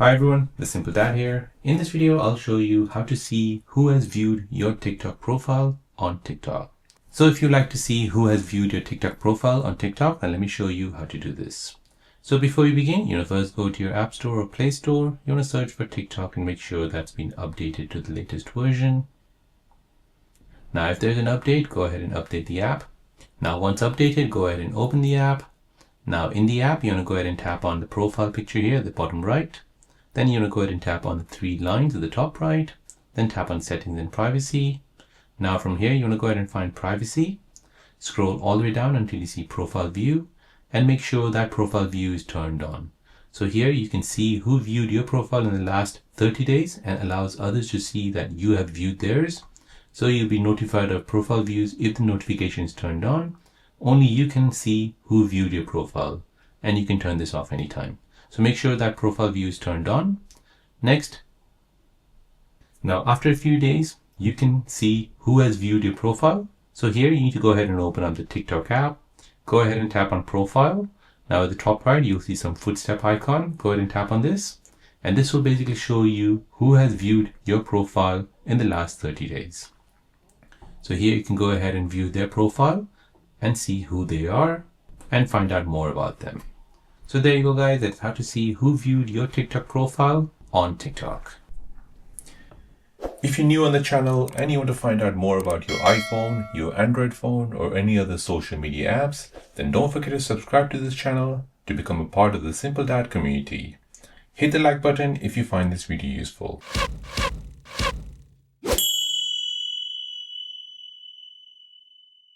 Hi everyone, The Simple Dad here. In this video, I'll show you how to see who has viewed your TikTok profile on TikTok. So if you'd like to see who has viewed your TikTok profile on TikTok, then let me show you how to do this. So before you begin, first go to your App Store or Play Store. You want to search for TikTok and make sure that's been updated to the latest version. Now, if there's an update, go ahead and update the app. Now, once updated, go ahead and open the app. Now, in the app, you want to go ahead and tap on the profile picture here at the bottom right. Then you want to go ahead and tap on the three lines at the top right, then tap on settings and privacy. Now from here, you want to go ahead and find privacy. Scroll all the way down until you see profile view and make sure that profile view is turned on. So here you can see who viewed your profile in the last 30 days and allows others to see that you have viewed theirs. So you'll be notified of profile views if the notification is turned on. Only you can see who viewed your profile, and you can turn this off anytime. So make sure that profile view is turned on. Next, now after a few days, you can see who has viewed your profile. So here you need to go ahead and open up the TikTok app. Go ahead and tap on profile. Now at the top right, you'll see some footstep icon. Go ahead and tap on this. And this will basically show you who has viewed your profile in the last 30 days. So here you can go ahead and view their profile and see who they are and find out more about them. So there you go, guys. That's how to see who viewed your TikTok profile on TikTok. If you're new on the channel and you want to find out more about your iPhone, your Android phone, or any other social media apps, then don't forget to subscribe to this channel to become a part of the Simple Dad community. Hit the like button if you find this video useful.